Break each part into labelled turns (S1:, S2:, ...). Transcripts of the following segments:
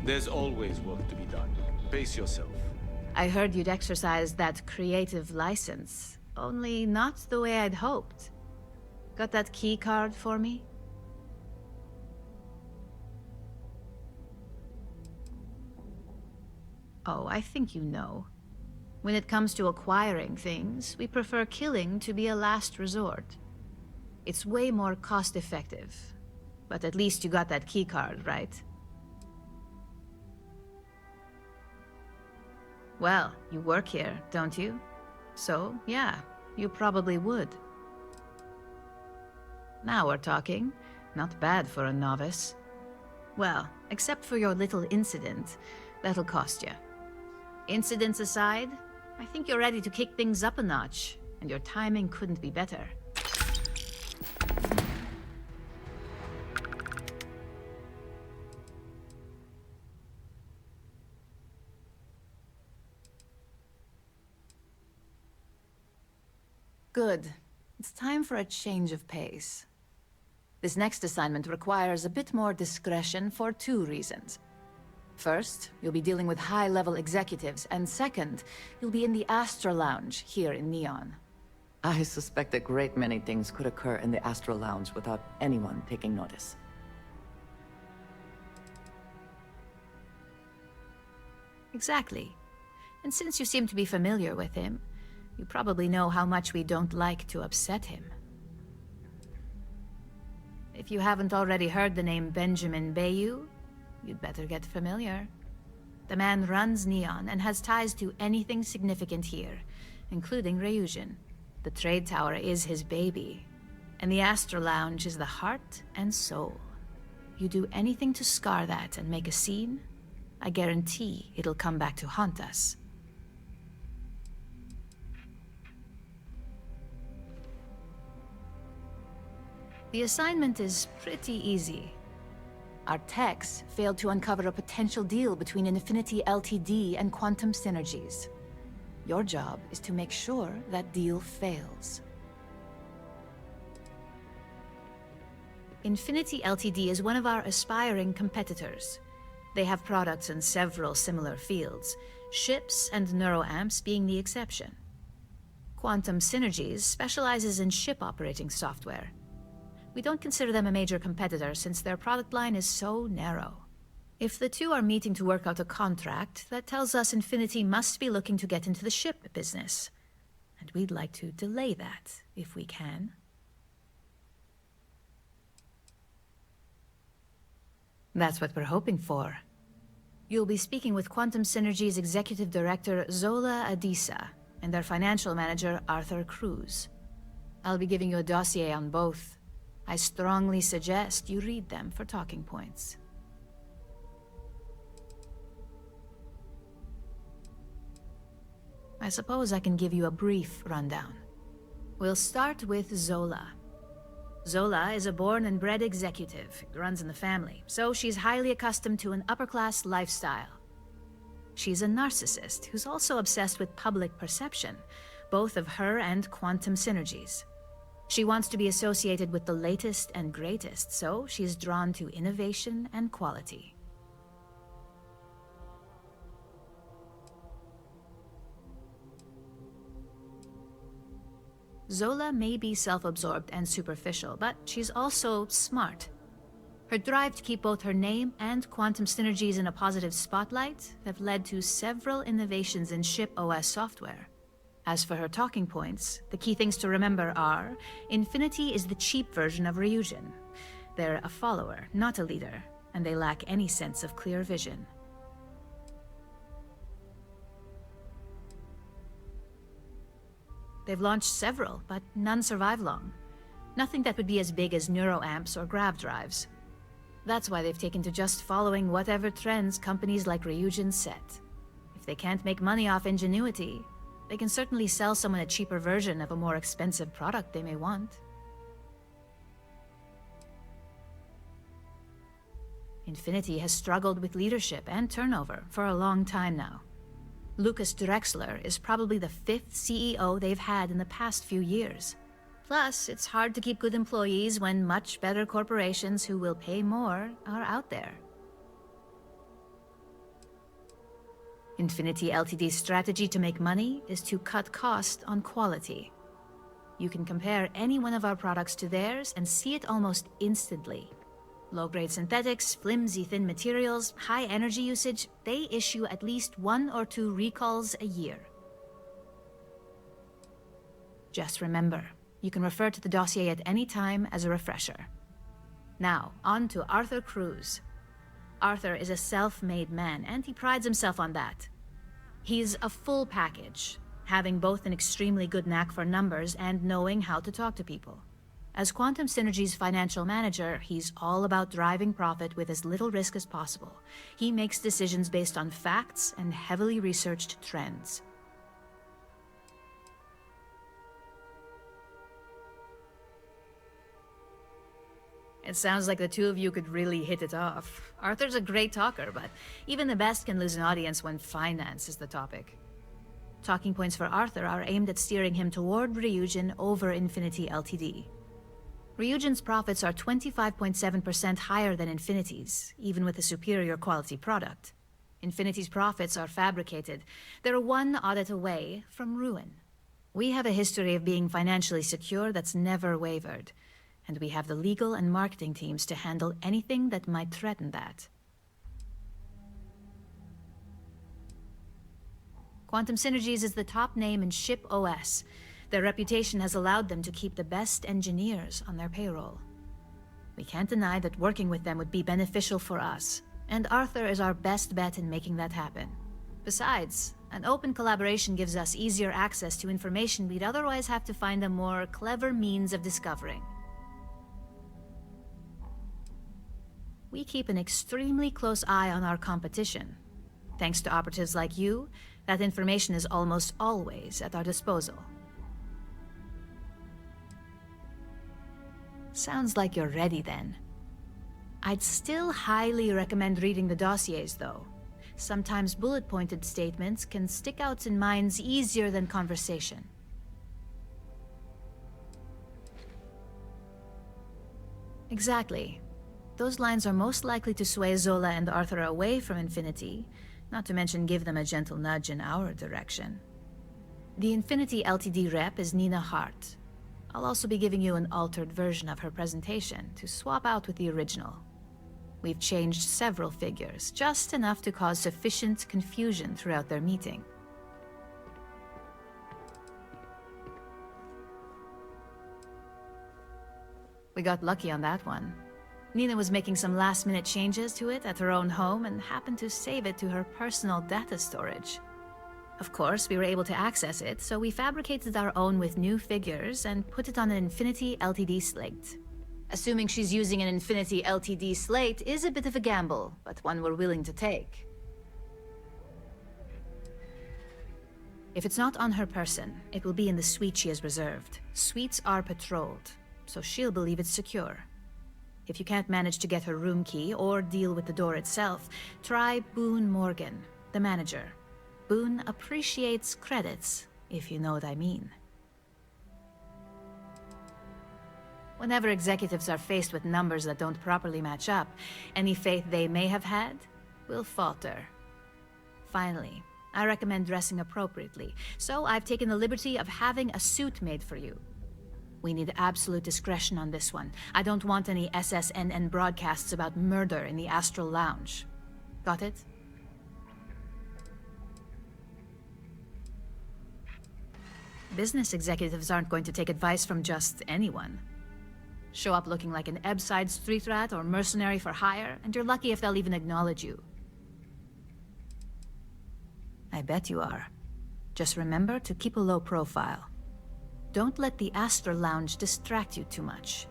S1: There's always work to be done. Pace yourself.
S2: I heard you'd exercised that creative license, only not the way I'd hoped. Got that key card for me? Oh, I think you know. When it comes to acquiring things, we prefer killing to be a last resort. It's way more cost-effective. But at least you got that key card, right? Well, you work here, don't you? So, yeah, you probably would. Now we're talking. Not bad for a novice. Well, except for your little incident, that'll cost you. Incidents aside, I think you're ready to kick things up a notch, and your timing couldn't be better. Good. It's time for a change of pace. This next assignment requires a bit more discretion for 2 reasons. First, you'll be dealing with high-level executives, and second, you'll be in the Astra Lounge here in Neon.
S3: I suspect a great many things could occur in the Astra Lounge without anyone taking notice.
S2: Exactly. And since you seem to be familiar with him, you probably know how much we don't like to upset him. If you haven't already heard the name Benjamin Bayou, you'd better get familiar. The man runs Neon and has ties to anything significant here, including Ryujin. The trade tower is his baby, and the Astra Lounge is the heart and soul. You do anything to scar that and make a scene, I guarantee it'll come back to haunt us. The assignment is pretty easy. Our techs failed to uncover a potential deal between Infinity Ltd. And Quantum Synergies. Your job is to make sure that deal fails. Infinity Ltd. Is one of our aspiring competitors. They have products in several similar fields, ships and neuroamps being the exception. Quantum Synergies specializes in ship operating software. We don't consider them a major competitor since their product line is so narrow. If the two are meeting to work out a contract, that tells us Infinity must be looking to get into the ship business. And we'd like to delay that, if we can. That's what we're hoping for. You'll be speaking with Quantum Synergy's Executive Director, Zola Adisa, and their financial manager, Arthur Cruze. I'll be giving you a dossier on both. I strongly suggest you read them for talking points. I suppose I can give you a brief rundown. We'll start with Zola. Zola is a born and bred executive. It runs in the family, so she's highly accustomed to an upper-class lifestyle. She's a narcissist who's also obsessed with public perception, both of her and Quantum Synergies. She wants to be associated with the latest and greatest, so she's drawn to innovation and quality. Zola may be self-absorbed and superficial, but she's also smart. Her drive to keep both her name and Quantum Synergies in a positive spotlight have led to several innovations in ship OS software. As for her talking points, the key things to remember are, Infinity is the cheap version of Ryujin. They're a follower, not a leader, and they lack any sense of clear vision. They've launched several, but none survive long. Nothing that would be as big as neuroamps or grav drives. That's why they've taken to just following whatever trends companies like Ryujin set. If they can't make money off ingenuity, they can certainly sell someone a cheaper version of a more expensive product they may want. Infinity has struggled with leadership and turnover for a long time now. Lucas Drexler is probably the 5th CEO they've had in the past few years. Plus, it's hard to keep good employees when much better corporations who will pay more are out there. Infinity Ltd's strategy to make money is to cut cost on quality. You can compare any one of our products to theirs and see it almost instantly. Low-grade synthetics, flimsy thin materials, high energy usage, they issue at least 1 or 2 recalls a year. Just remember, you can refer to the dossier at any time as a refresher. Now, on to Arthur Cruze. Arthur is a self-made man, and he prides himself on that. He's a full package, having both an extremely good knack for numbers and knowing how to talk to people. As Quantum Synergy's financial manager, he's all about driving profit with as little risk as possible. He makes decisions based on facts and heavily researched trends. It sounds like the two of you could really hit it off. Arthur's a great talker, but even the best can lose an audience when finance is the topic. Talking points for Arthur are aimed at steering him toward Ryujin over Infinity Ltd. Ryujin's profits are 25.7% higher than Infinity's, even with a superior quality product. Infinity's profits are fabricated. They're one audit away from ruin. We have a history of being financially secure that's never wavered, and we have the legal and marketing teams to handle anything that might threaten that. Quantum Synergies is the top name in ship OS. Their reputation has allowed them to keep the best engineers on their payroll. We can't deny that working with them would be beneficial for us, and Arthur is our best bet in making that happen. Besides, an open collaboration gives us easier access to information we'd otherwise have to find a more clever means of discovering. We keep an extremely close eye on our competition. Thanks to operatives like you, that information is almost always at our disposal. Sounds like you're ready then. I'd still highly recommend reading the dossiers though. Sometimes bullet-pointed statements can stick out in minds easier than conversation. Exactly. Those lines are most likely to sway Zola and Arthur away from Infinity, not to mention give them a gentle nudge in our direction. The Infinity Ltd rep is Nina Hart. I'll also be giving you an altered version of her presentation to swap out with the original. We've changed several figures, just enough to cause sufficient confusion throughout their meeting. We got lucky on that one. Nina was making some last-minute changes to it at her own home and happened to save it to her personal data storage. Of course, we were able to access it, so we fabricated our own with new figures and put it on an Infinity Ltd slate. Assuming she's using an Infinity Ltd slate is a bit of a gamble, but one we're willing to take. If it's not on her person, it will be in the suite she has reserved. Suites are patrolled, so she'll believe it's secure. If you can't manage to get her room key or deal with the door itself, try Boone Morgan, the manager. Boone appreciates credits, if you know what I mean. Whenever executives are faced with numbers that don't properly match up, any faith they may have had will falter. Finally, I recommend dressing appropriately, so I've taken the liberty of having a suit made for you. We need absolute discretion on this one. I don't want any SSNN broadcasts about murder in the Astral Lounge. Got it? Business executives aren't going to take advice from just anyone. Show up looking like an Ebbside street rat or mercenary for hire, and you're lucky if they'll even acknowledge you. I bet you are. Just remember to keep a low profile. Don't let the Astral Lounge distract you too much.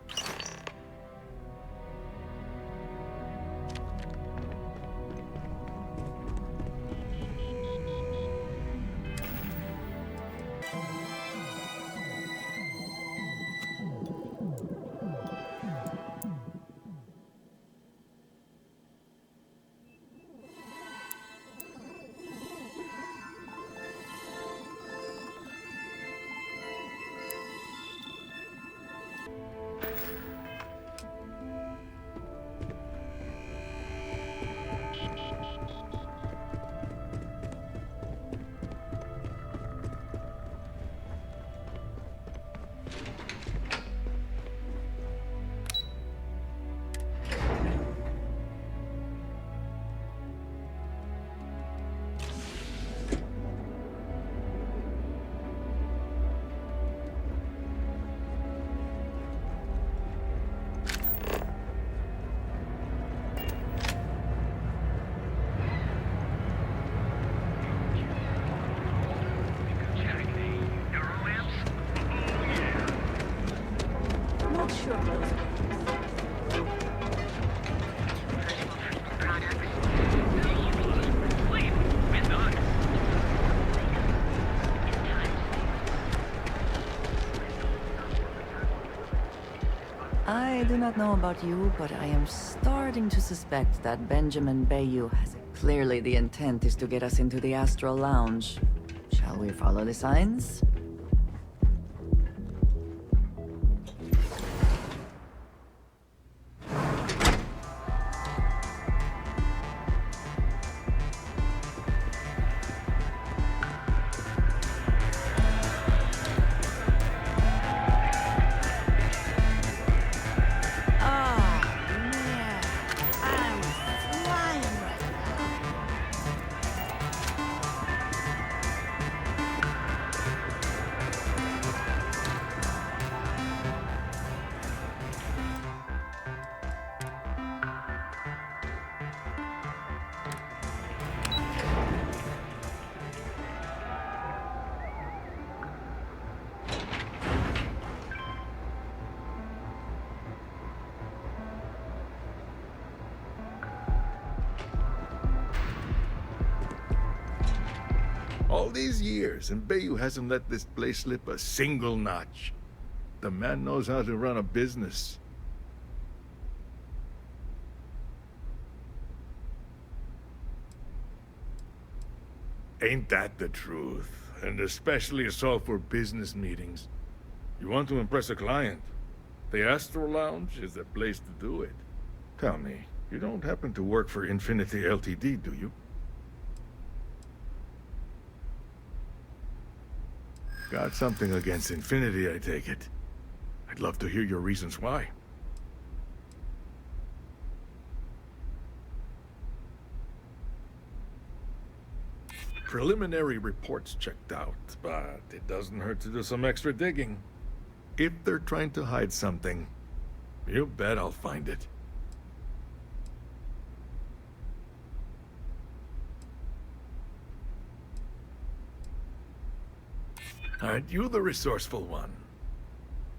S3: I do not know about you, but I am starting to suspect that Benjamin Bayou has it. Clearly the intent is to get us into the Astral Lounge. Shall we follow the signs?
S4: All these years, and Bayou hasn't let this place slip a single notch. The man knows how to run a business. Ain't that the truth? And especially so for business meetings. You want to impress a client? The Astro Lounge is the place to do it. Tell me, you don't happen to work for Infinity Ltd, do you? Got something against Infinity, I take it. I'd love to hear your reasons why. Preliminary reports checked out, but it doesn't hurt to do some extra digging. If they're trying to hide something, you bet I'll find it. Aren't you the resourceful one?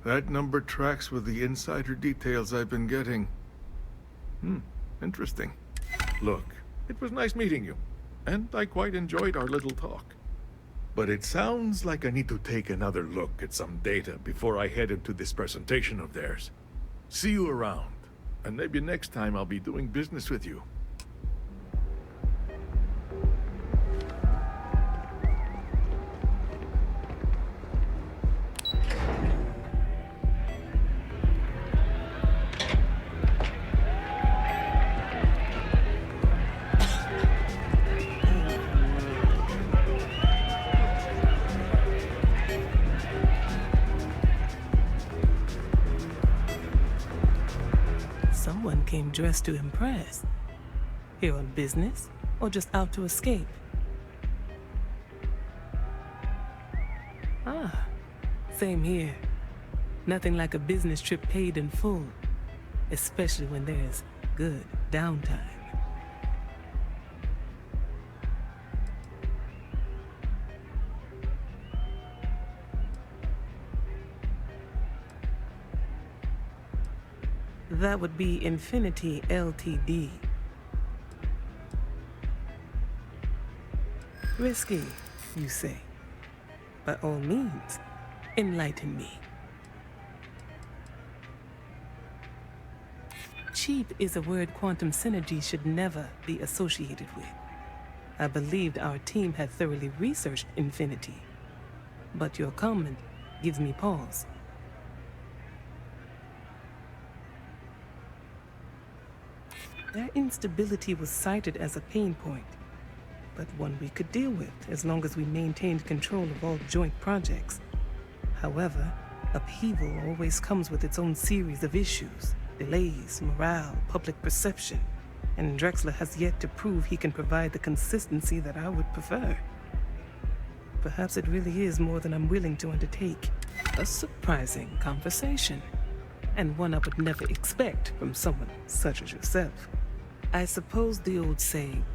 S4: That number tracks with the insider details I've been getting. Interesting. Look, it was nice meeting you, and I quite enjoyed our little talk. But it sounds like I need to take another look at some data before I head into this presentation of theirs. See you around, and maybe next time I'll be doing business with you.
S5: Someone came dressed to impress. Here on business, or just out to escape? Ah, same here. Nothing like a business trip paid in full, especially when there's good downtime. That would be Infinity Ltd. Risky, you say? By all means, enlighten me. Cheap is a word quantum synergy should never be associated with. I believed our team had thoroughly researched Infinity, but your comment gives me pause. Their instability was cited as a pain point, but one we could deal with as long as we maintained control of all joint projects. However, upheaval always comes with its own series of issues, delays, morale, public perception, and Drexler has yet to prove he can provide the consistency that I would prefer. Perhaps it really is more than I'm willing to undertake. A surprising conversation, and one I would never expect from someone such as yourself. I suppose the old saying,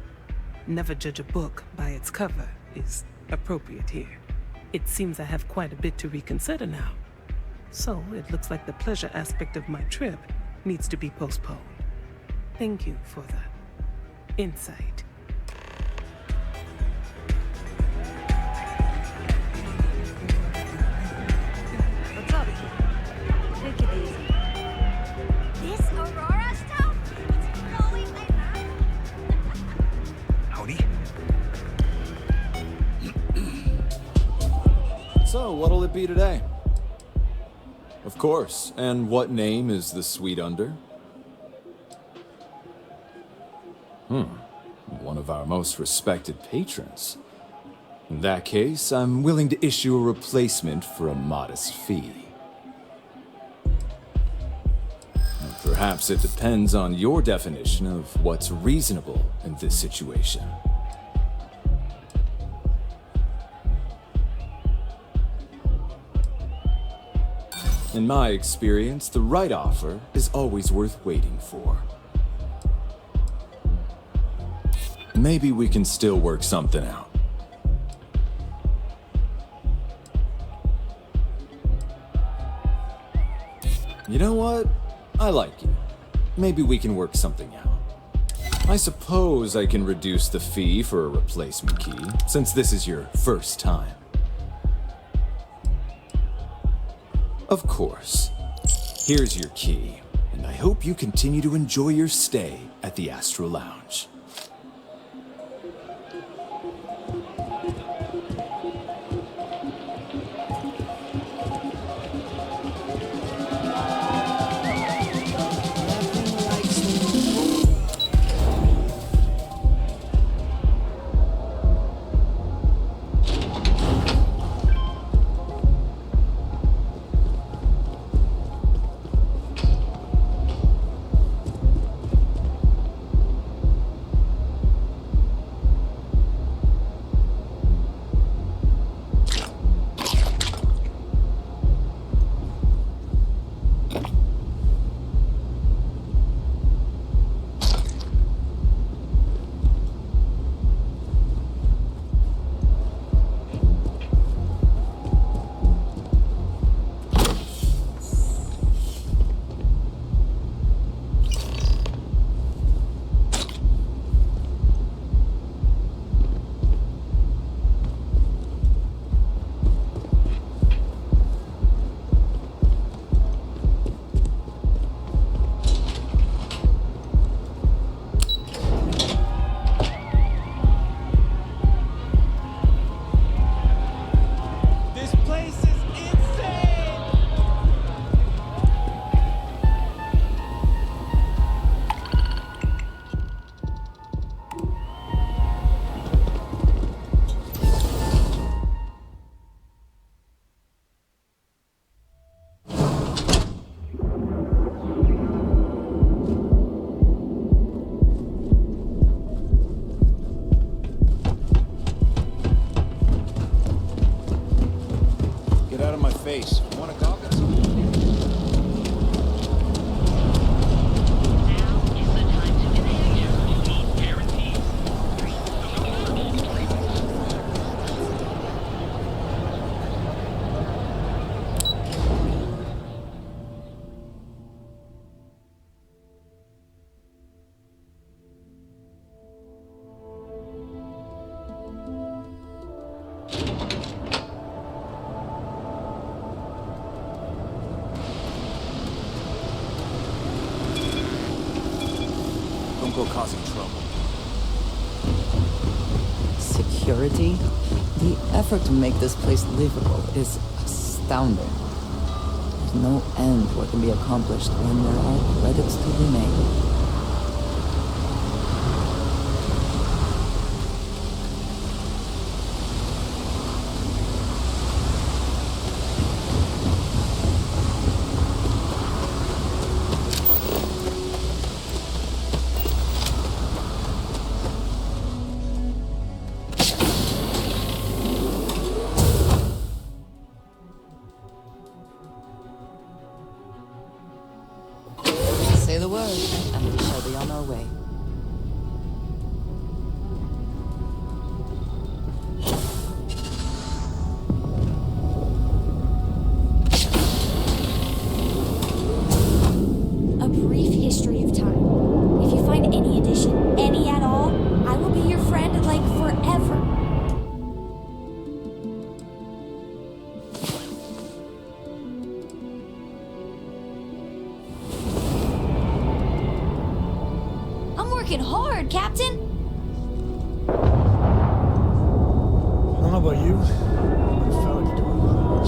S5: never judge a book by its cover, is appropriate here. It seems I have quite a bit to reconsider now. So it looks like the pleasure aspect of my trip needs to be postponed. Thank you for the insight.
S2: What's up? Take it easy.
S6: So, what'll it be today? Of course. And what name is the suite under? One of our most respected patrons. In that case, I'm willing to issue a replacement for a modest fee. Perhaps it depends on your definition of what's reasonable in this situation. In my experience, the right offer is always worth waiting for. Maybe we can still work something out. You know what? I like you. Maybe we can work something out. I suppose I can reduce the fee for a replacement key, since this is your first time. Of course. Here's your key, and I hope you continue to enjoy your stay at the Astro Lounge.
S7: Face. Want a coffee? Causing trouble.
S3: Security? The effort to make this place livable is astounding. There's no end what can be accomplished when there are credits to be made. Say the word, and we shall be on our way.
S8: A brief history of time. If you find any addition, any at all, I will be your friend, like, forever. Hard, Captain.
S7: I don't know about you, but I felt like you're doing a lot of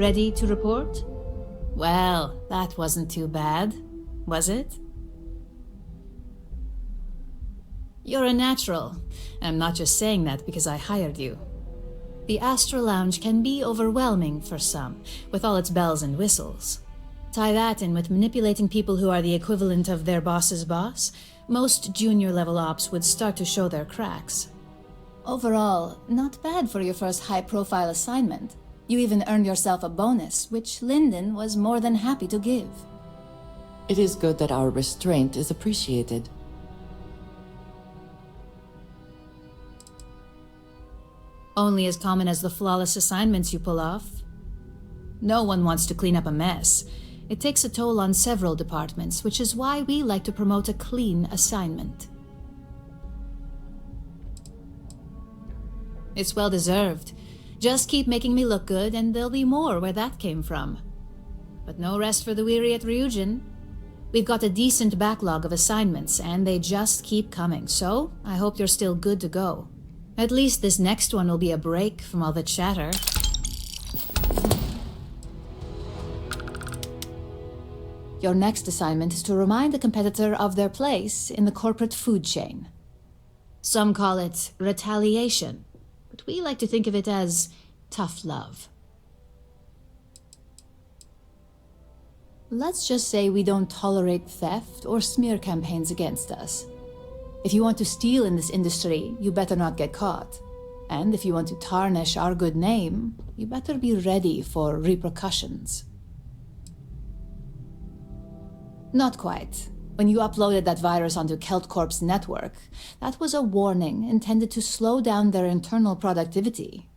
S2: Ready to report? Well, that wasn't too bad, was it? You're a natural. I'm not just saying that because I hired you. The Astral Lounge can be overwhelming for some, with all its bells and whistles. Tie that in with manipulating people who are the equivalent of their boss's boss, most junior-level ops would start to show their cracks. Overall, not bad for your first high-profile assignment. You even earned yourself a bonus, which Lyndon was more than happy to give.
S3: It is good that our restraint is appreciated.
S2: Only as common as the flawless assignments you pull off. No one wants to clean up a mess. It takes a toll on several departments, which is why we like to promote a clean assignment. It's well deserved. Just keep making me look good, and there'll be more where that came from. But no rest for the weary at Ryujin. We've got a decent backlog of assignments, and they just keep coming, so I hope you're still good to go. At least this next one will be a break from all the chatter. Your next assignment is to remind the competitor of their place in the corporate food chain. Some call it retaliation, but we like to think of it as tough love. Let's just say we don't tolerate theft or smear campaigns against us. If you want to steal in this industry, you better not get caught. And if you want to tarnish our good name, you better be ready for repercussions. Not quite. When you uploaded that virus onto KeltCorp's network, that was a warning intended to slow down their internal productivity.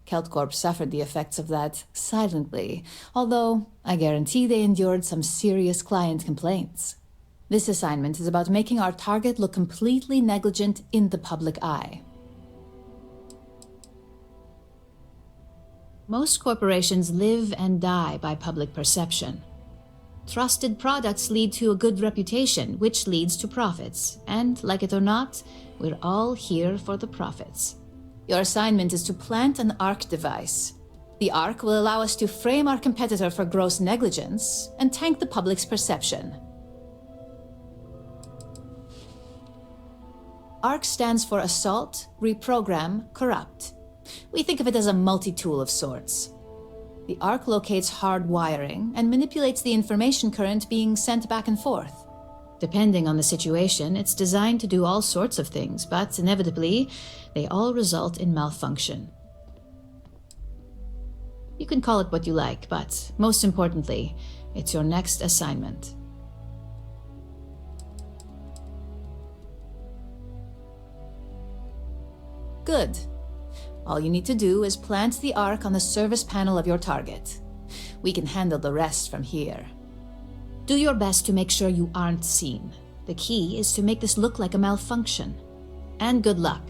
S2: KeltCorp suffered the effects of that silently, although I guarantee they endured some serious client complaints. This assignment is about making our target look completely negligent in the public eye. Most corporations live and die by public perception. Trusted products lead to a good reputation, which leads to profits. And, like it or not, we're all here for the profits. Your assignment is to plant an ARC device. The ARC will allow us to frame our competitor for gross negligence and tank the public's perception. ARC stands for Assault, Reprogram, Corrupt. We think of it as a multi-tool of sorts. The ARC locates hard wiring and manipulates the information current being sent back and forth. Depending on the situation, it's designed to do all sorts of things, but inevitably, they all result in malfunction. You can call it what you like, but most importantly, it's your next assignment. Good. All you need to do is plant the ARC on the service panel of your target. We can handle the rest from here. Do your best to make sure you aren't seen. The key is to make this look like a malfunction. And good luck.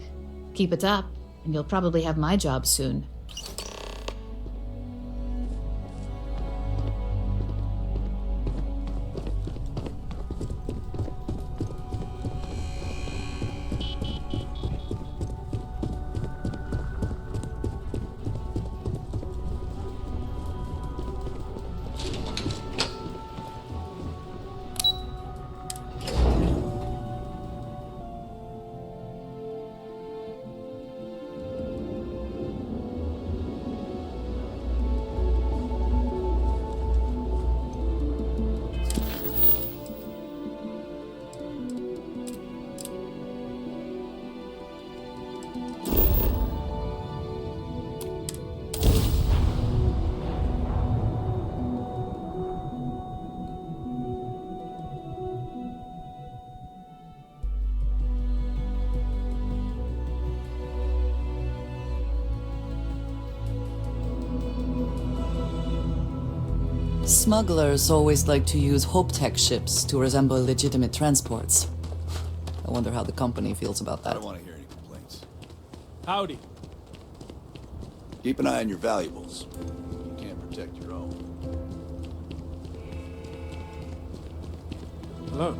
S2: Keep it up, and you'll probably have my job soon.
S3: Smugglers always like to use Hopetech ships to resemble legitimate transports. I wonder how the company feels about that.
S7: I don't want to hear any complaints.
S9: Howdy.
S7: Keep an eye on your valuables. You can't protect your own.
S9: Hello.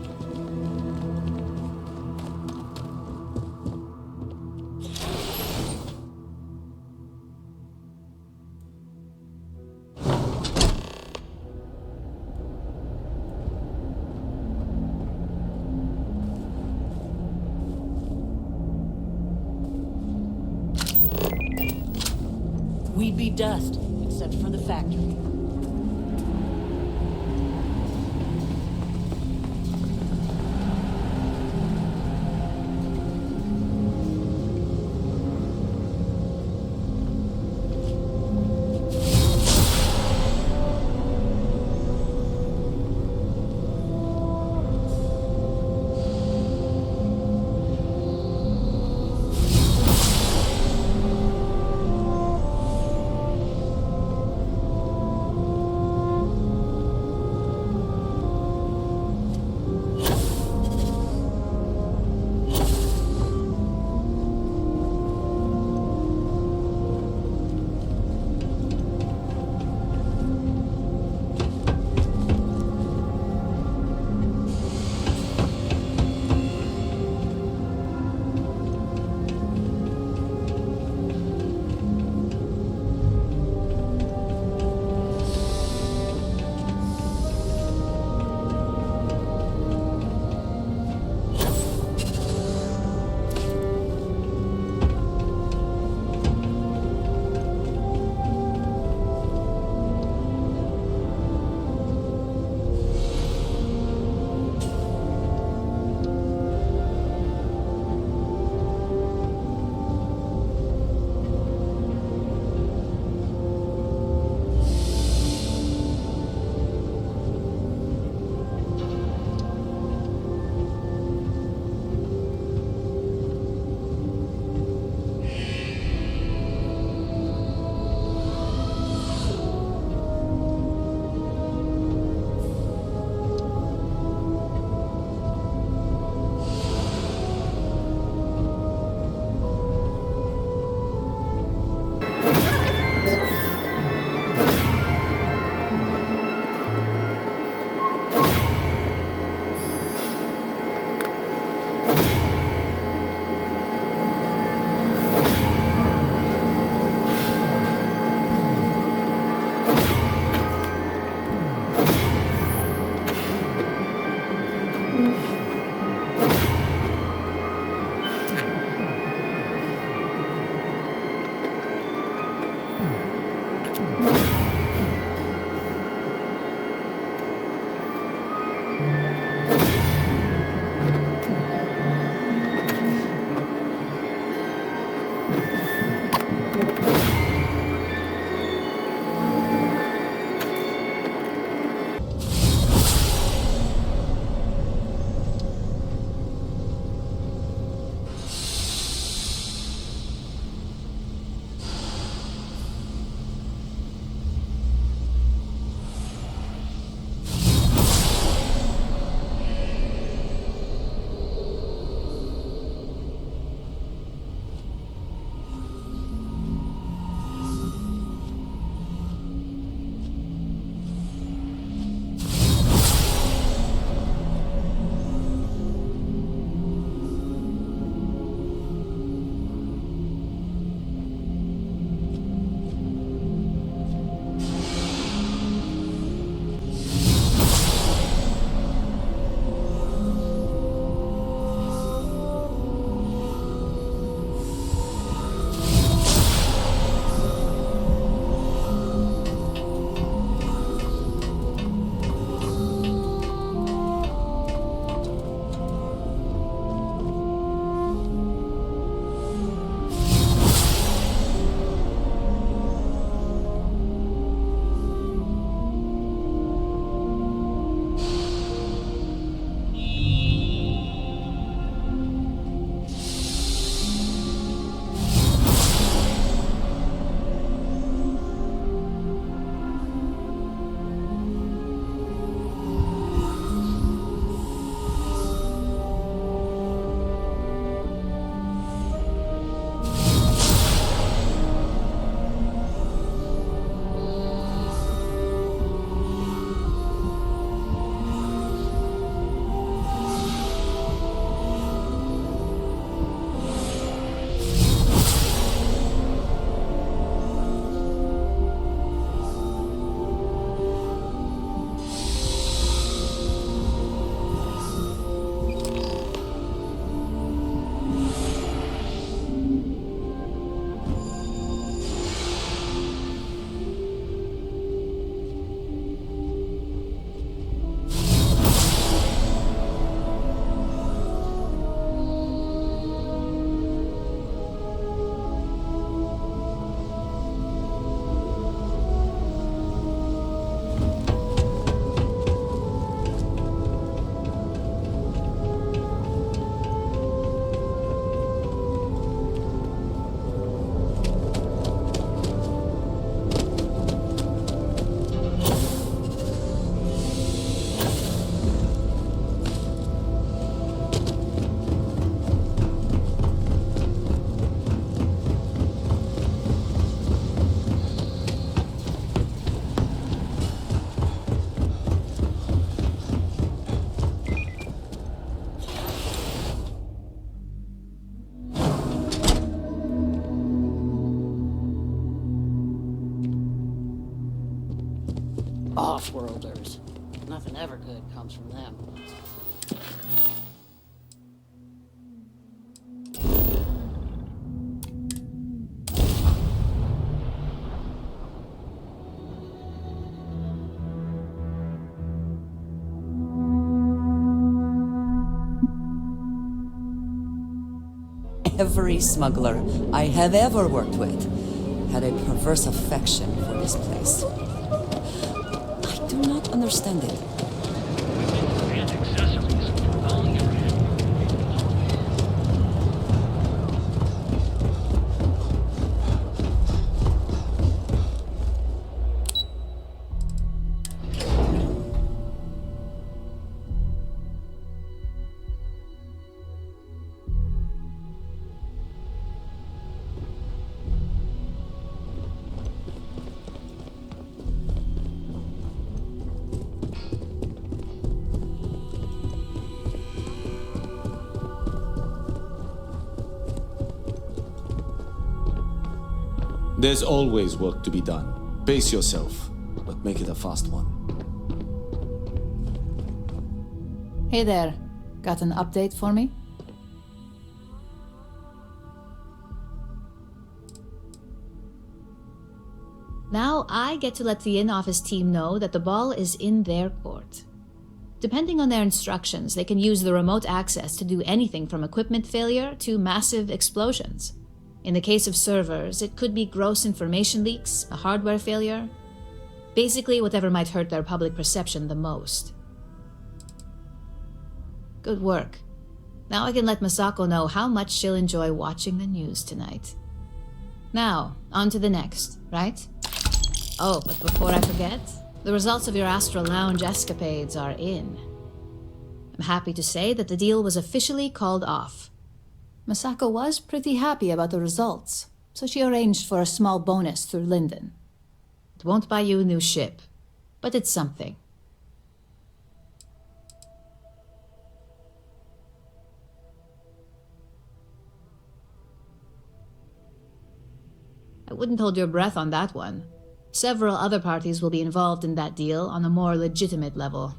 S9: we'd be dust, except for the factory. Off-worlders. Nothing ever good comes from them.
S3: Every smuggler I have ever worked with had a perverse affection for this place. I do not understand it.
S10: And accessories for all your
S1: There's always work to be done. Pace yourself, but make it a fast one.
S2: Hey there. Got an update for me? Now I get to let the in-office team know that the ball is in their court. Depending on their instructions, they can use the remote access to do anything from equipment failure to massive explosions. In the case of servers, it could be gross information leaks, a hardware failure, basically whatever might hurt their public perception the most. Good work. Now I can let Masako know how much she'll enjoy watching the news tonight. Now, on to the next, right? Oh, but before I forget, the results of your Astral Lounge escapades are in. I'm happy to say that the deal was officially called off. Masako was pretty happy about the results, so she arranged for a small bonus through Linden. It won't buy you a new ship, but it's something. I wouldn't hold your breath on that one. Several other parties will be involved in that deal on a more legitimate level.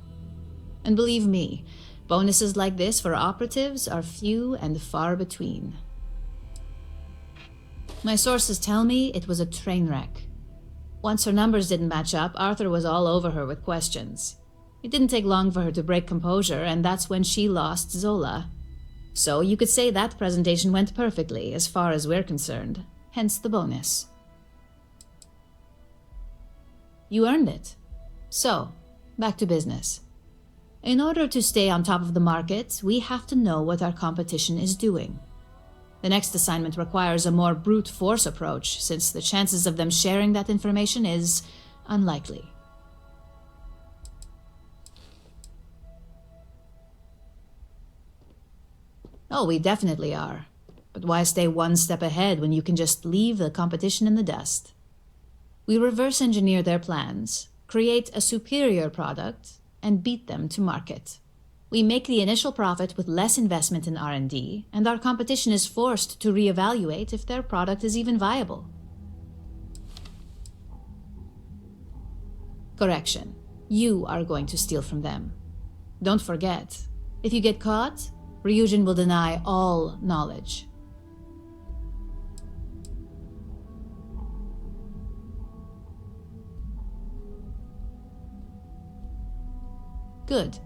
S2: And believe me, bonuses like this for operatives are few and far between. My sources tell me it was a train wreck. Once her numbers didn't match up, Arthur was all over her with questions. It didn't take long for her to break composure, and that's when she lost Zola. So you could say that presentation went perfectly, as far as we're concerned. Hence the bonus. You earned it. So, back to business. In order to stay on top of the market, we have to know what our competition is doing. The next assignment requires a more brute force approach, since the chances of them sharing that information is unlikely. Oh, we definitely are. But why stay one step ahead when you can just leave the competition in the dust? We reverse engineer their plans, create a superior product, and beat them to market. We make the initial profit with less investment in R&D, and our competition is forced to reevaluate if their product is even viable. Correction. You are going to steal from them. Don't forget, if you get caught, Ryujin will deny all knowledge. Good.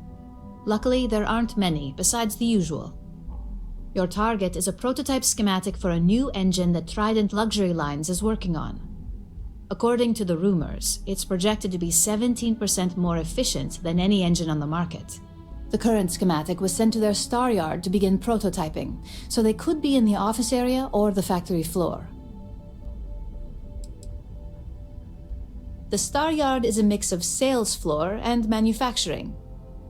S2: Luckily, there aren't many, besides the usual. Your target is a prototype schematic for a new engine that Trident Luxury Lines is working on. According to the rumors, it's projected to be 17% more efficient than any engine on the market. The current schematic was sent to their Staryard to begin prototyping, so they could be in the office area or the factory floor. The Staryard is a mix of sales floor and manufacturing.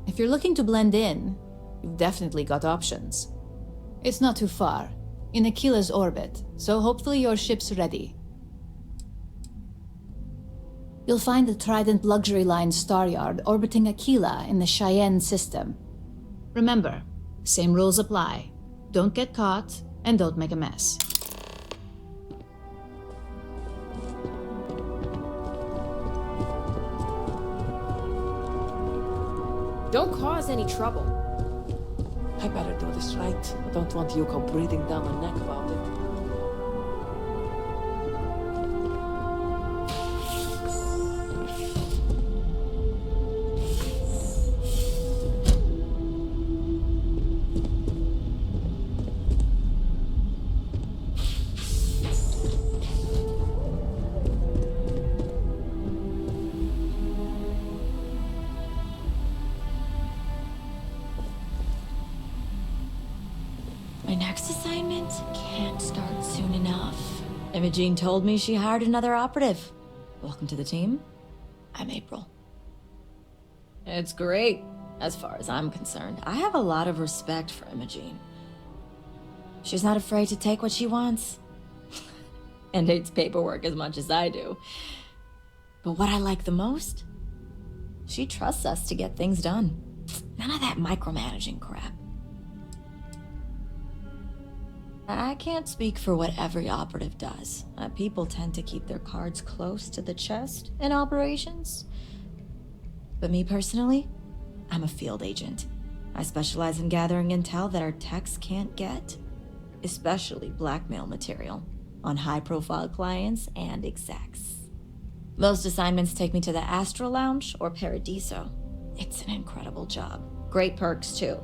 S2: If you're looking to blend in, you've definitely got options. It's not too far, in Aquila's orbit, so hopefully your ship's ready. You'll find the Trident Luxury Lines Staryard orbiting Aquila in the Cheyenne system. Remember, same rules apply. Don't get caught, and don't make a mess.
S11: Don't cause any trouble.
S12: I better do this right. I don't want Yuko breathing down my neck about it.
S8: My next assignment can't start soon enough. Imogene told me she hired another operative. Welcome to the team. I'm April. It's great, as far as I'm concerned. I have a lot of respect for Imogene. She's not afraid to take what she wants. And hates paperwork as much as I do. But what I like the most? She trusts us to get things done. None of that micromanaging crap. I can't speak for what every operative does. People tend to keep their cards close to the chest in operations. But me personally, I'm a field agent. I specialize in gathering intel that our techs can't get, especially blackmail material, on high-profile clients and execs. Most assignments take me to the Astral Lounge or Paradiso. It's an incredible job. Great perks, too.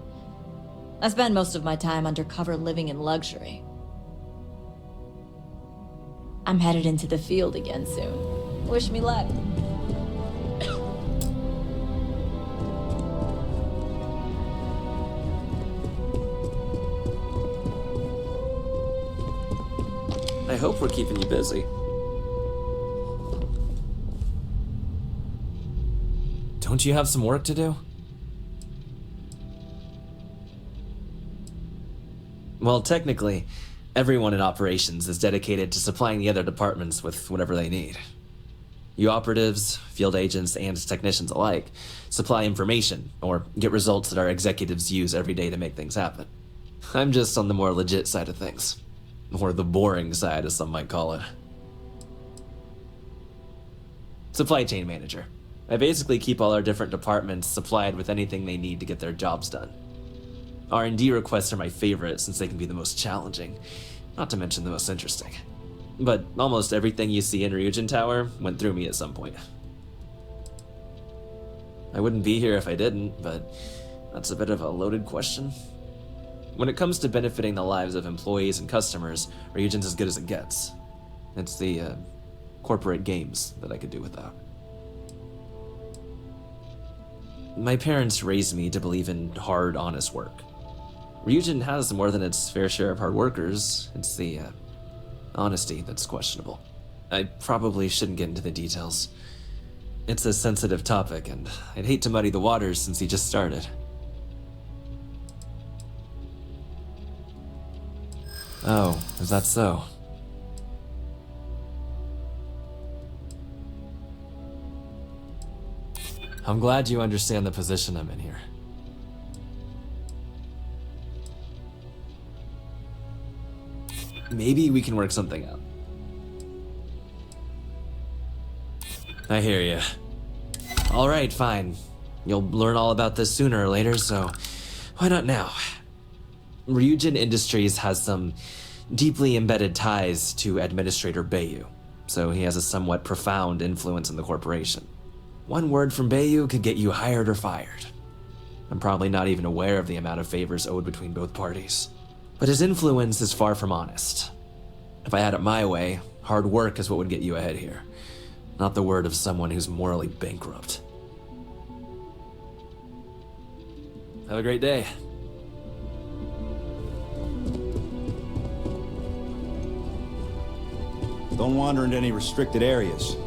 S8: I spend most of my time undercover living in luxury. I'm headed into the field again soon. Wish me luck.
S13: I hope we're keeping you busy.
S14: Don't you have some work to do?
S13: Well, technically, everyone in operations is dedicated to supplying the other departments with whatever they need. You operatives, field agents, and technicians alike supply information or get results that our executives use every day to make things happen. I'm just on the more legit side of things. Or the boring side, as some might call it. Supply chain manager. I basically keep all our different departments supplied with anything they need to get their jobs done. R&D requests are my favorite since they can be the most challenging, not to mention the most interesting. But almost everything you see in Ryujin Tower went through me at some point. I wouldn't be here if I didn't, but that's a bit of a loaded question. When it comes to benefiting the lives of employees and customers, Ryujin's as good as it gets. It's the corporate games that I could do without. My parents raised me to believe in hard, honest work. Ryujin has more than its fair share of hard workers. It's the honesty that's questionable. I probably shouldn't get into the details. It's a sensitive topic, and I'd hate to muddy the waters since he just started.
S14: Oh, is that so? I'm glad you understand the position I'm in here.
S13: Maybe we can work something out. I hear ya. Alright, fine. You'll learn all about this sooner or later, so why not now? Ryujin Industries has some deeply embedded ties to Administrator Bayu, so he has a somewhat profound influence in the corporation. One word from Bayu could get you hired or fired. I'm probably not even aware of the amount of favors owed between both parties. But his influence is far from honest. If I had it my way, hard work is what would get you ahead here, not the word of someone who's morally bankrupt. Have a great day.
S7: Don't wander into any restricted areas.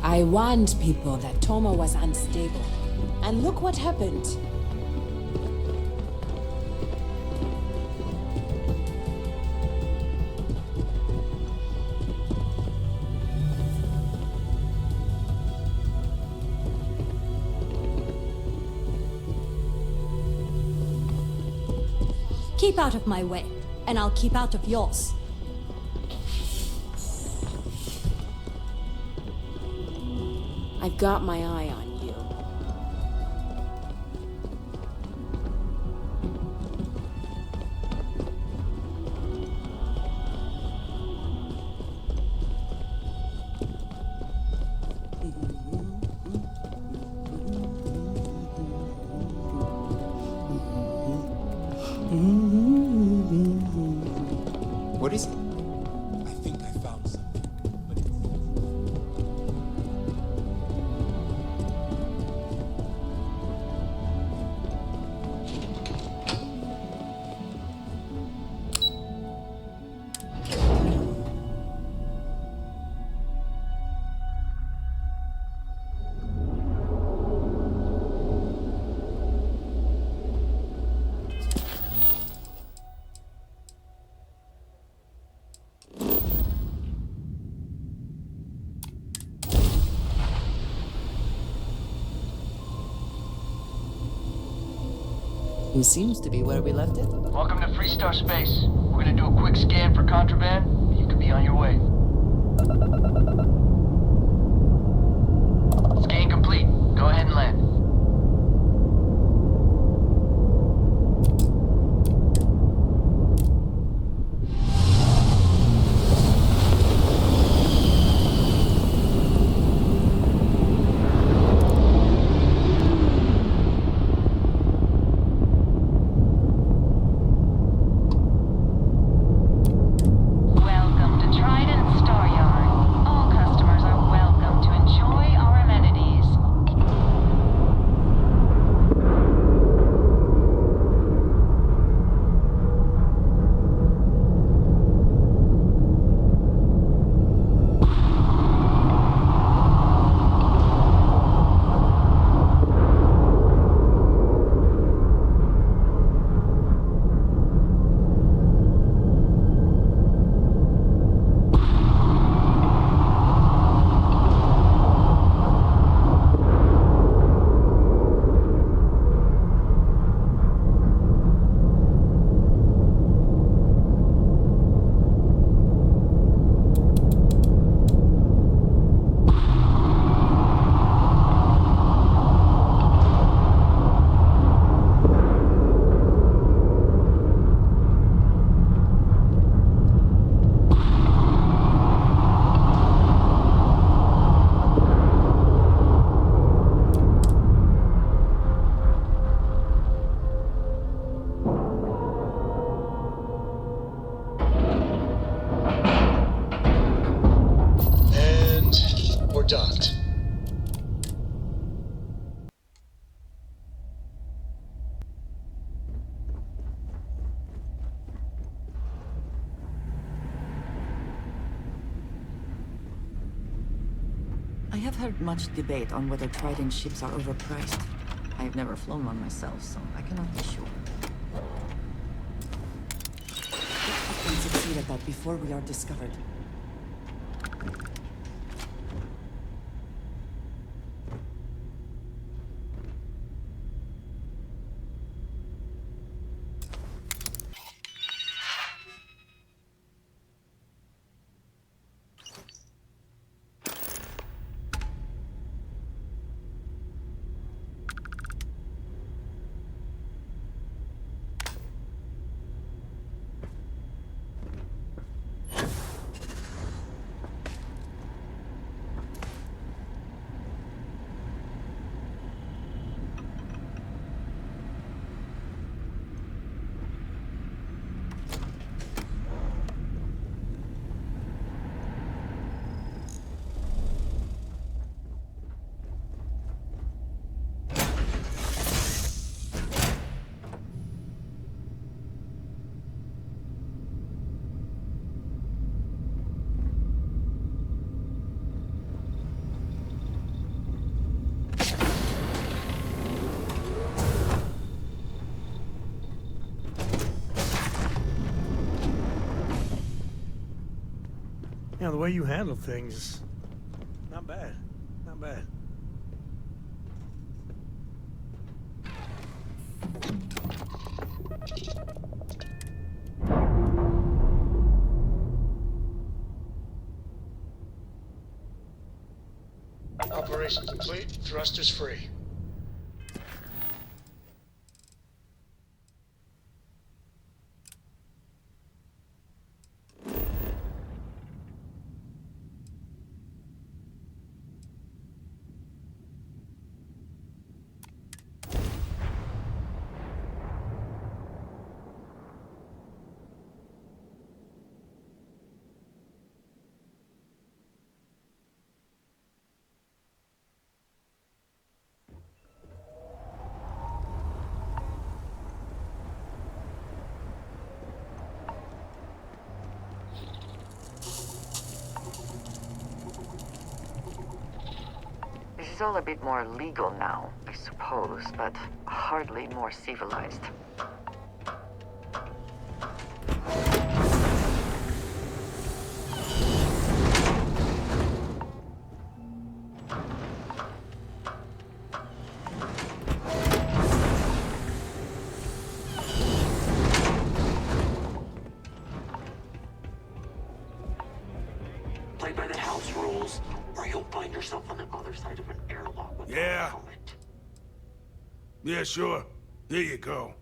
S11: I warned people that Toma was unstable. And look what happened.
S15: Keep out of my way, and I'll keep out of yours.
S11: I've got my eye on you.
S7: What is it? I think I found something.
S3: It seems to be where we left it.
S16: Welcome to Freestar Space. We're gonna do a quick scan for contraband, and you can be on your way. Scan complete. Go ahead and land.
S17: Docked.
S3: I have heard much debate on whether Trident ships are overpriced. I have never flown one myself, so I cannot be sure. If we can succeed at that before we are discovered.
S18: Yeah, the way you handle things, not bad, not bad. Calibration complete. Thrusters free.
S3: This is all a bit more legal now, I suppose, but hardly more civilized.
S12: Play by the house rules, or you'll find yourself on the other side of an airlock with
S17: Yeah.
S12: a helmet.
S17: Yeah, sure. Here you go.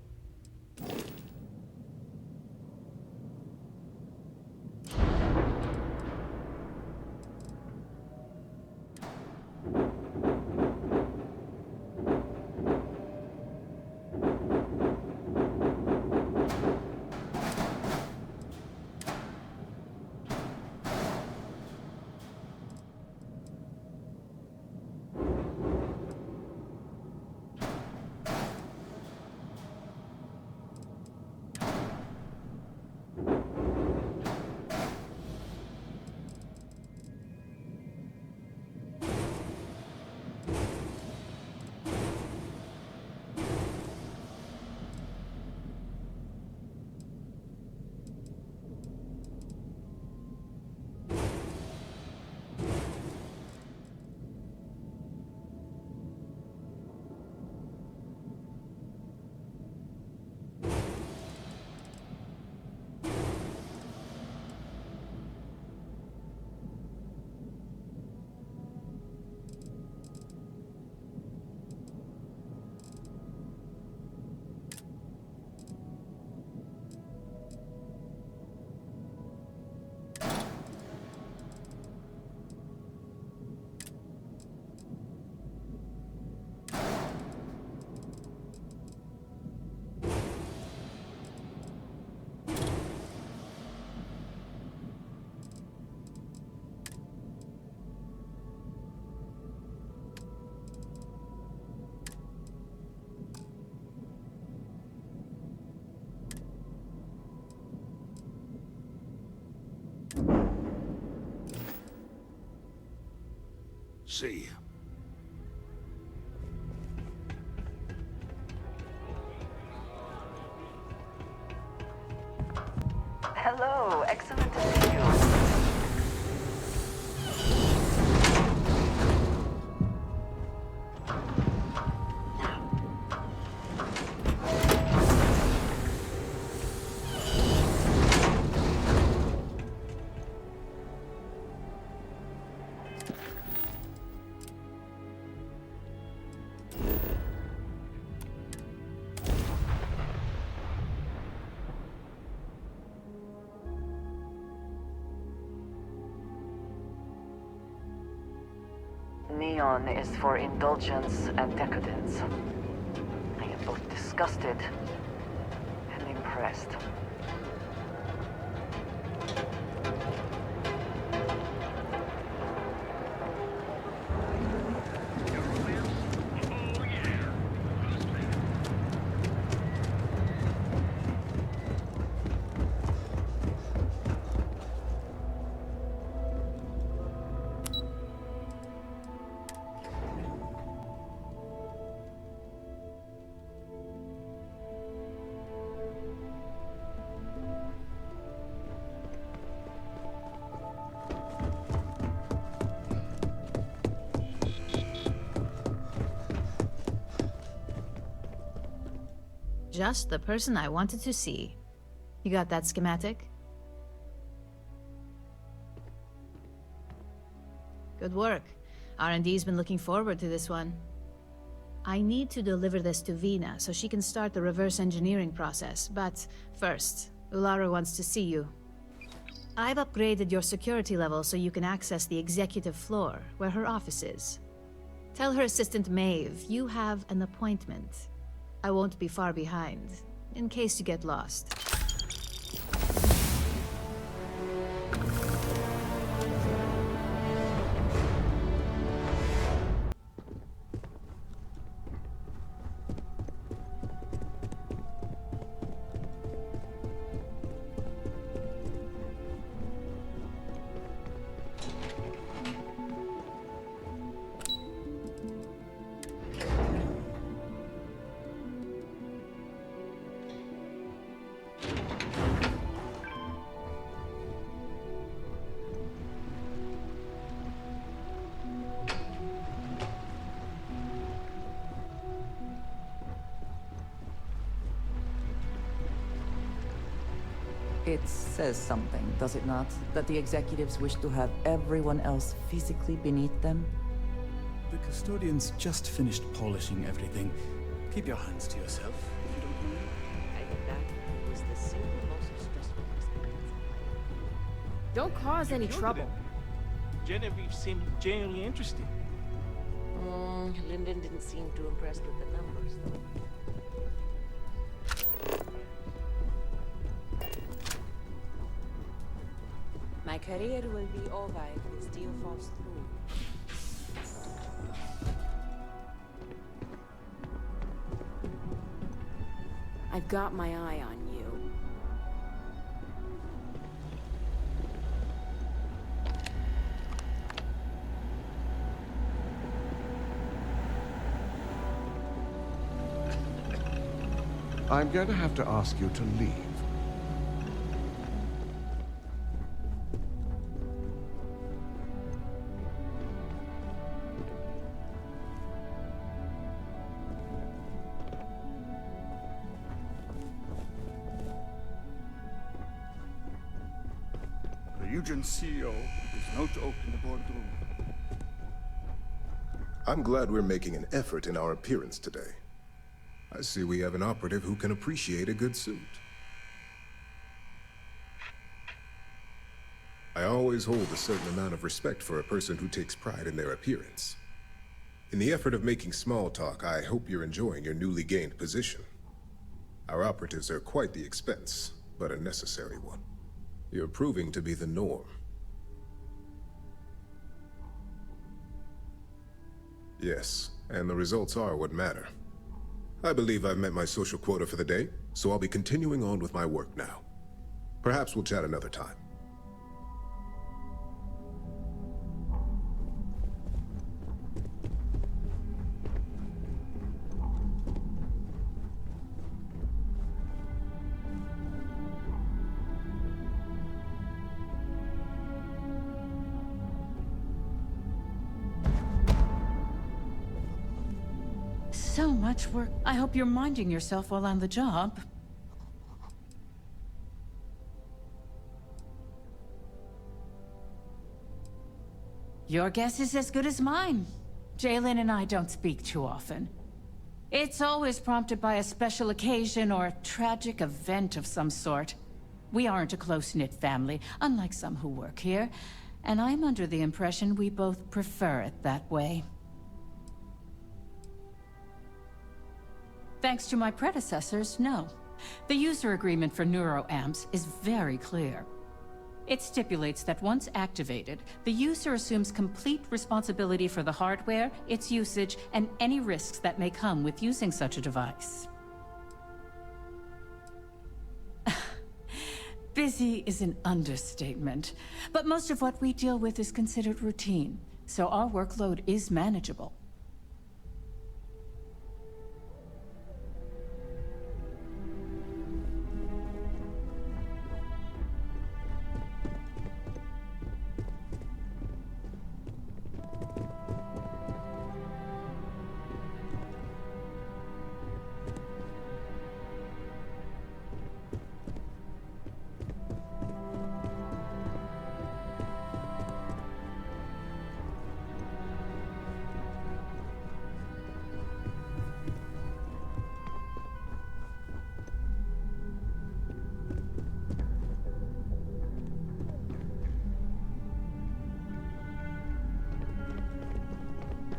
S17: See ya.
S3: Hello, excellent to see you. Neon is for indulgence and decadence. I am both disgusted and impressed.
S2: Just the person I wanted to see. You got that schematic? Good work. R&D's been looking forward to this one. I need to deliver this to Vina so she can start the reverse engineering process, but first, Ularu wants to see you. I've upgraded your security level so you can access the executive floor, where her office is. Tell her assistant Maeve you have an appointment. I won't be far behind, in case you get lost.
S3: It says something, does it not? That the executives wish to have everyone else physically beneath them?
S19: The custodians just finished polishing everything. Keep your hands to yourself, if you don't mind.
S20: I think that was the single most stressful experience.
S11: Don't cause any trouble.
S18: Genevieve seemed genuinely interested.
S20: Lyndon didn't seem too impressed with the numbers, though.
S11: My career will be over if this deal falls through. I've got my eye on you.
S21: I'm going to have to ask you to leave.
S17: Ryujin CEO is no joke in the boardroom.
S22: I'm glad we're making an effort in our appearance today. I see we have an operative who can appreciate a good suit. I always hold a certain amount of respect for a person who takes pride in their appearance. In the effort of making small talk, I hope you're enjoying your newly gained position. Our operatives are quite the expense, but a necessary one. You're proving to be the norm. Yes, and the results are what matter. I believe I've met my social quota for the day, so I'll be continuing on with my work now. Perhaps we'll chat another time.
S23: So much work. I hope you're minding yourself while on the job. Your guess is as good as mine. Jalen and I don't speak too often. It's always prompted by a special occasion or a tragic event of some sort. We aren't a close-knit family, unlike some who work here, and I'm under the impression we both prefer it that way. Thanks to my predecessors, no. The user agreement for neuroamps is very clear. It stipulates that once activated, the user assumes complete responsibility for the hardware, its usage, and any risks that may come with using such a device. Busy is an understatement, but most of what we deal with is considered routine, so our workload is manageable.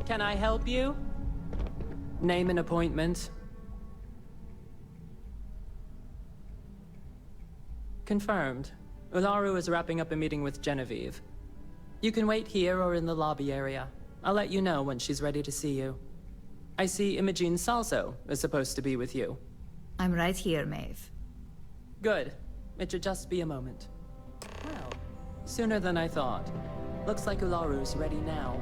S4: Can I help you? Name an appointment. Confirmed. Ularu is wrapping up a meeting with Genevieve. You can wait here or in the lobby area. I'll let you know when she's ready to see you. I see Imogene Salso is supposed to be with you.
S2: I'm right here, Maeve.
S4: Good. It should just be a moment. Well, sooner than I thought. Looks like Ularu's ready now.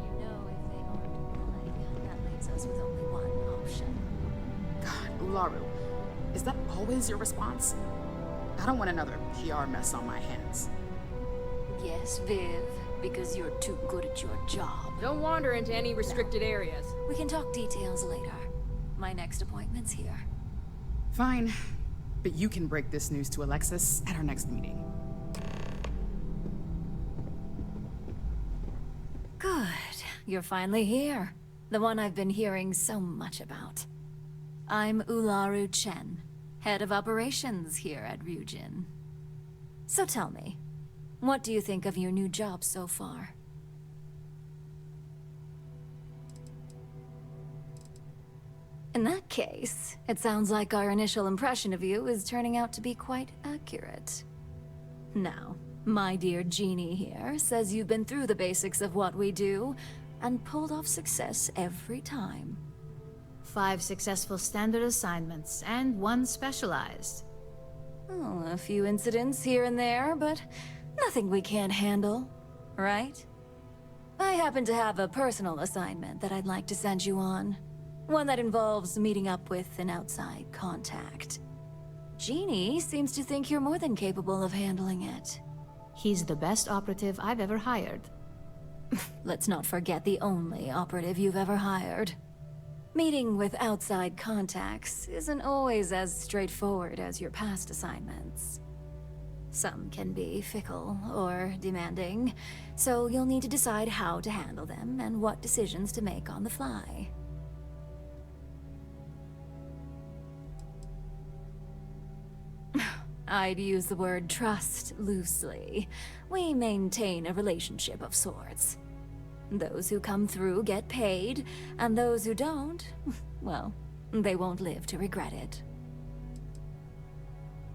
S8: You know, if they aren't willing, that leaves us with only one option.
S5: God, Ularu. Is that always your response? I don't want another PR mess on my hands.
S15: Yes, Viv, because you're too good at your job.
S6: Don't wander into any restricted areas.
S15: We can talk details later. My next appointment's here.
S5: Fine. But you can break this news to Alexis at our next meeting.
S15: Good. You're finally here. The one I've been hearing so much about. I'm Ularu Chen, head of operations here at Ryujin. So tell me, what do you think of your new job so far? In that case, it sounds like our initial impression of you is turning out to be quite accurate. Now, my dear Genie here says you've been through the basics of what we do and pulled off success every time.
S2: 5 successful standard assignments and 1 specialized.
S15: Oh, a few incidents here and there, but nothing we can't handle, right? I happen to have a personal assignment that I'd like to send you on. One that involves meeting up with an outside contact. Genie seems to think you're more than capable of handling it.
S2: He's the best operative I've ever hired.
S15: Let's not forget the only operative you've ever hired. Meeting with outside contacts isn't always as straightforward as your past assignments. Some can be fickle or demanding, so you'll need to decide how to handle them and what decisions to make on the fly. I'd use the word trust loosely. We maintain a relationship of sorts. Those who come through get paid, and those who don't, well, they won't live to regret it.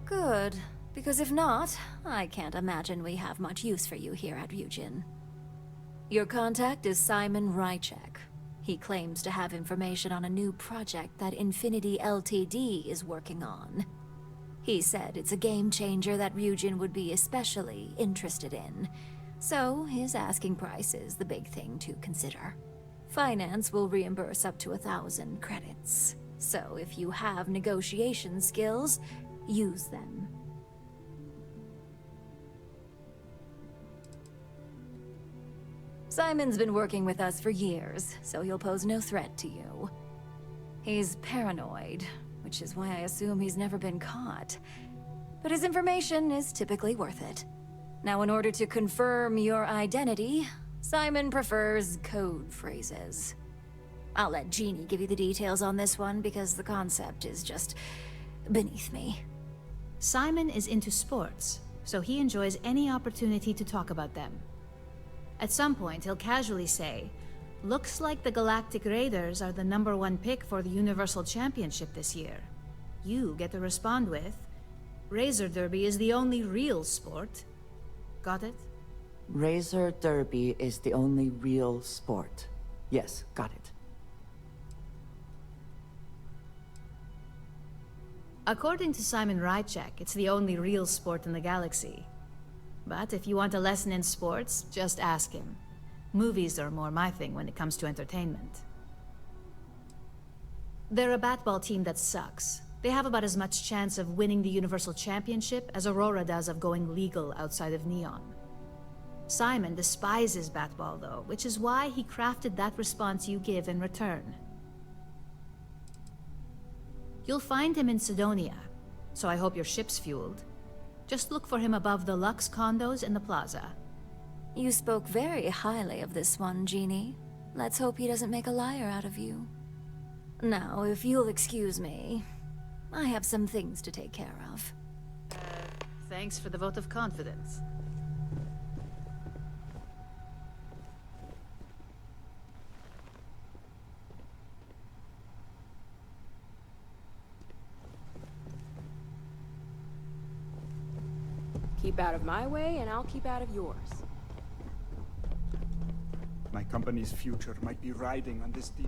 S15: Good, because if not, I can't imagine we have much use for you here at Ryujin. Your contact is Simon Rychek. He claims to have information on a new project that Infinity Ltd is working on. He said it's a game changer that Ryujin would be especially interested in. So, his asking price is the big thing to consider. Finance will reimburse up to 1,000 credits. So, if you have negotiation skills, use them. Simon's been working with us for years, so he'll pose no threat to you. He's paranoid, which is why I assume he's never been caught. But his information is typically worth it. Now, in order to confirm your identity, Simon prefers code phrases. I'll let Jeannie give you the details on this one because the concept is just beneath me.
S2: Simon is into sports, so he enjoys any opportunity to talk about them. At some point, he'll casually say, "Looks like the Galactic Raiders are the #1 pick for the Universal Championship this year." You get to respond with, "Razor Derby is the only real sport." Got it?
S3: Razor Derby is the only real sport. Yes, got it.
S2: According to Simon Rychek, it's the only real sport in the galaxy. But if you want a lesson in sports, just ask him. Movies are more my thing when it comes to entertainment. They're a batball team that sucks. They have about as much chance of winning the Universal Championship as Aurora does of going legal outside of Neon. Simon despises batball, though, which is why he crafted that response you give in return. You'll find him in Sidonia, so I hope your ship's fueled. Just look for him above the Lux condos in the plaza.
S15: You spoke very highly of this one, Jeannie. Let's hope he doesn't make a liar out of you. Now, if you'll excuse me, I have some things to take care of.
S2: Thanks for the vote of confidence.
S6: Keep out of my way, and I'll keep out of yours.
S19: My company's future might be riding on this deal.